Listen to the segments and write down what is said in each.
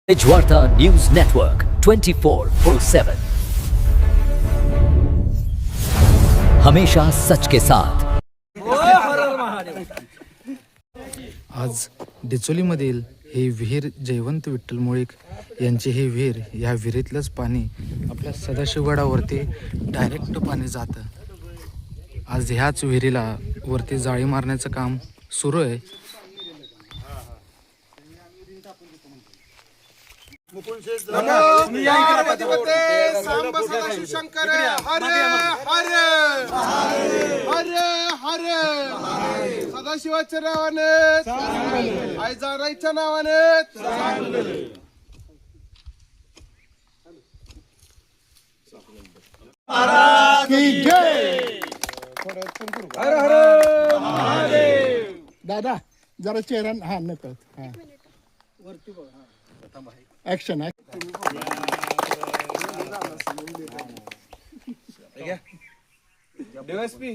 एजवार्ता news network 24/7 हमेशा सच के साथ। आज डिचोलीमधील हे विहीर जयवंत विठ्ठल मुळीक यांचे हे विहीर, या विहिरीतलंच पाणी आपल्या सदाशिवगडावरती डायरेक्ट पाणी जातं। आज ह्याच विहिरीला वरती जाळी मारण्याचं काम सुरू आहे। शंकर हरे हरे हरे हरे सदाशिवाच्या नावाने आई जाराईच्या नावाने हर हर महादेव। दादा जरा चेहरा हा नकळत हा ऍक्शन डीएसपी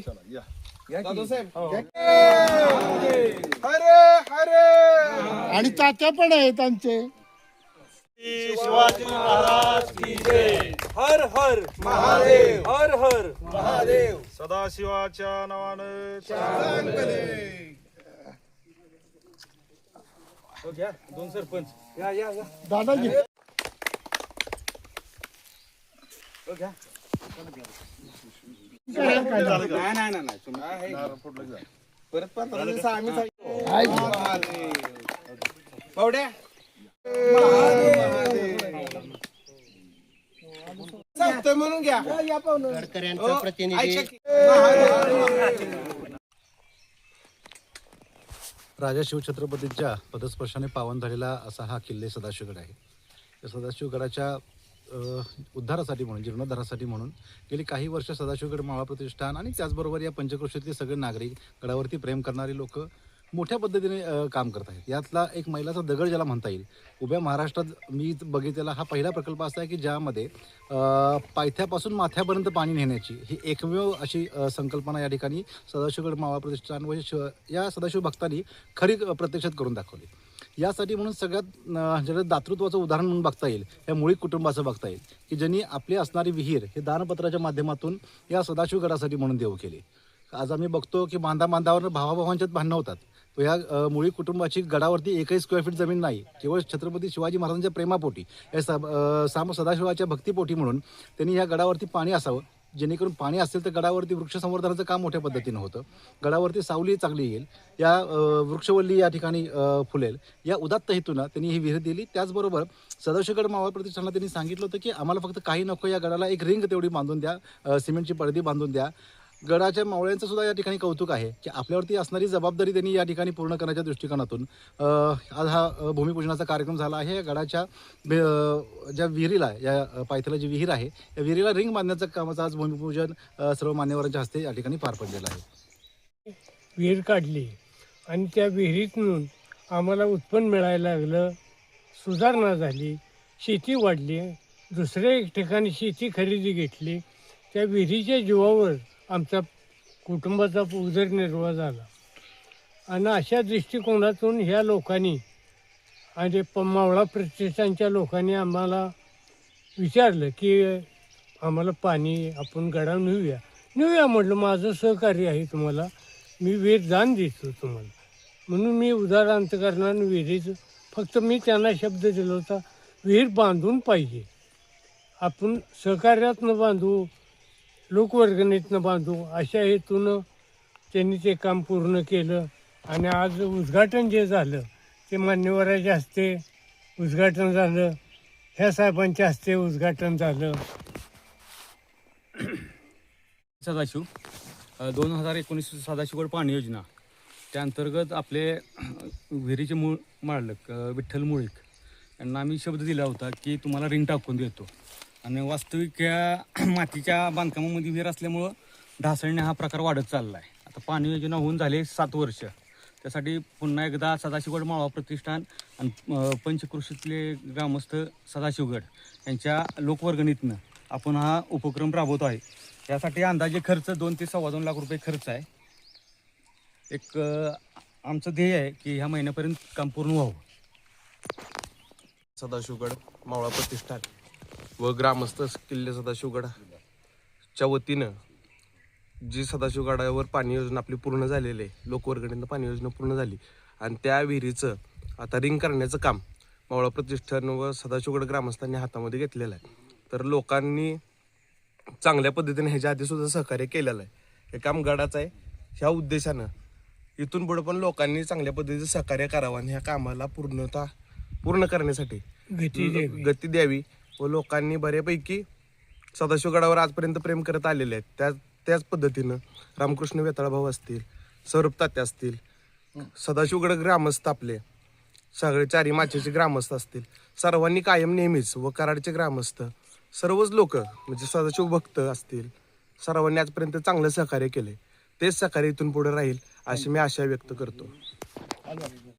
दादू साहेब हरे हरे आणि तात्या पण आहेत आमचे। शिवाजी महाराज की जय। हर हर महादेव हर हर महादेव। सदाशिवाच्या नावानं घ्या दोन सरपंच या या या दादाजी घ्या नाही परत 15 दिवस आम्ही पावड्या सांगतोय म्हणून घ्या या पाहुणं प्रतिनिधी राजा शिवछत्रपतींच्या पदस्पर्शाने पावन झालेला असा हा किल्ले सदाशिवगड आहे। या सदाशिवगडाच्या उद्धारासाठी म्हणून, जीर्णोद्धारासाठी म्हणून गेली काही वर्ष सदाशिवगड मावळा प्रतिष्ठान आणि त्याचबरोबर या पंचक्रोशीतले सगळे नागरिक, गडावरती प्रेम करणारी लोक मोठ्या पद्धतीने काम करत आहेत। यातला एक मैलाचा दगड ज्याला म्हणता येईल, उभ्या महाराष्ट्रात मी बघितलेला हा पहिला प्रकल्प असा आहे की ज्यामध्ये पायथ्यापासून माथ्यापर्यंत पाणी नेण्याची ही एकमेव अशी संकल्पना या ठिकाणी सदाशिवगड मावळा प्रतिष्ठान व या सदाशिव भक्तांनी खरी प्रत्यक्षात करून दाखवली। यासाठी म्हणून सगळ्यात ज्याला दातृत्वाचं उदाहरण म्हणून बघता येईल, या मुळीक कुटुंबाचं बघता येईल की ज्यांनी आपली असणारी विहीर हे दानपत्राच्या माध्यमातून या सदाशिवगडासाठी म्हणून देऊ केली। आज आम्ही बघतो की बांधावर भावाभावांच्यात भांडणं होतात, तो या मुळीक कुटुंबाची गडावरती 1 स्क्वेअर फीट जमीन नाही, केवळ छत्रपती शिवाजी महाराजांच्या प्रेमापोटी, या सदाशिवाच्या भक्तीपोटी म्हणून त्यांनी या गडावरती पाणी असावं, जेणेकरून पाणी असेल तर गडावरती वृक्ष संवर्धनाचं काम मोठ्या पद्धतीनं होतं, गडावरती सावली चांगली येईल, या वृक्षवल्ली या ठिकाणी फुलेल, या उदात्त हेतूनं त्यांनी ही विहीर दिली। त्याचबरोबर सदाशिवगड मावळ प्रतिष्ठानला त्यांनी सांगितलं होतं की आम्हाला फक्त काही नको, या गडाला एक रिंग तेवढी बांधून द्या, सिमेंटची पडदी बांधून द्या। गडाच्या मावळ्यांचं सुद्धा या ठिकाणी कौतुक आहे की आपल्यावरती असणारी जबाबदारी त्यांनी या ठिकाणी पूर्ण करण्याच्या दृष्टिकोनातून आज हा भूमिपूजनाचा कार्यक्रम झाला आहे। या गडाच्या ज्या विहिरीला, या पायथ्याला जी विहीर आहे, या विहिरीला रिंग बांधण्याचं कामाचं आज भूमिपूजन सर्व मान्यवरांच्या हस्ते या ठिकाणी पार पडलेलं आहे। विहीर काढली आणि त्या विहिरीतून आम्हाला उत्पन्न मिळायला लागलं, सुधारणा झाली, शेती वाढली, दुसऱ्या एक ठिकाणी शेती खरेदी घेतली, त्या विहिरीच्या जीवावर आमचा कुटुंबाचा उदरनिर्वाह झाला। आणि अशा दृष्टिकोनातून ह्या लोकांनी आणि मावळा प्रतिष्ठानच्या लोकांनी आम्हाला विचारलं की आम्हाला पाणी आपण गडावर नेऊया म्हटलं, माझं सहकार्य आहे तुम्हाला, मी विहीर दान देतो तुम्हाला, म्हणून मी उदार अंतकरणानं विहिरीचं फक्त मी त्यांना शब्द दिला होता, विहीर बांधून पाहिजे, आपण सहकार्यातनं बांधू, लोकवर्गणीतनं बांधू, अशा हेतूनं त्यांनी ते काम पूर्ण केलं। आणि आज उद्घाटन जे झालं ते मान्यवराच्या हस्ते उद्घाटन झालं, ह्या साहेबांच्या हस्ते उद्घाटन झालं। सदाशिव 2019 सदाशिवगड पाणी योजना, त्या अंतर्गत आपले विहिरीचे मूळ मालक विठ्ठल मुळीक यांना आम्ही शब्द दिला होता की तुम्हाला रिंग टाकून देतो। आणि वास्तविक या मातीच्या बांधकामामध्ये विहीर असल्यामुळं ढासळणे हा प्रकार वाढत चालला आहे। आता पाणी योजना होऊन झाले 7 वर्ष, त्यासाठी पुन्हा एकदा सदाशिवगड मावळा प्रतिष्ठान आणि पंचक्रोशीतले ग्रामस्थ सदाशिवगड यांच्या लोकवर्गणीतनं आपण हा उपक्रम राबवतो आहे। यासाठी अंदाजे खर्च 2 ते 2.25 लाख रुपये खर्च आहे। एक आमचं ध्येय आहे की ह्या महिन्यापर्यंत काम पूर्ण व्हावं। सदाशिवगड मावळा प्रतिष्ठान व ग्रामस्थ किल्ले सदाशिवगडाच्या वतीनं जी सदाशिवगडावर पाणी योजना आपली पूर्ण झालेली आहे, लोकवर्गणीनं पाणी योजना पूर्ण झाली आणि त्या विहिरीचं आता रिंग करण्याचं काम मावळा प्रतिष्ठान व सदाशिवगड ग्रामस्थांनी हातामध्ये घेतलेलं आहे. तर लोकांनी चांगल्या पद्धतीने ह्याच्या आधीसुद्धा सहकार्य केलेलं आहे. हे काम गडाचं आहे. ह्या उद्देशानं इथून पुढे पण लोकांनी चांगल्या पद्धतीचं सहकार्य करावं आणि ह्या कामाला पूर्ण करण्यासाठी गती द्यावी व लोकांनी बऱ्यापैकी सदाशिवगडावर आजपर्यंत प्रेम करत आलेले आहेत. त्याच पद्धतीनं रामकृष्ण वेताळभाऊ असतील, सौरभ तात्या असतील, सदाशिवगड ग्रामस्थ आपले सगळे चारी माचेचे ग्रामस्थ असतील, सर्वांनी कायम नेहमीच व कराडचे ग्रामस्थ सर्वच लोक म्हणजे सदाशिव भक्त असतील, सर्वांनी आजपर्यंत चांगलं सहकार्य केले. तेच सहकार्य इथून पुढे राहील अशी मी आशा व्यक्त करतो.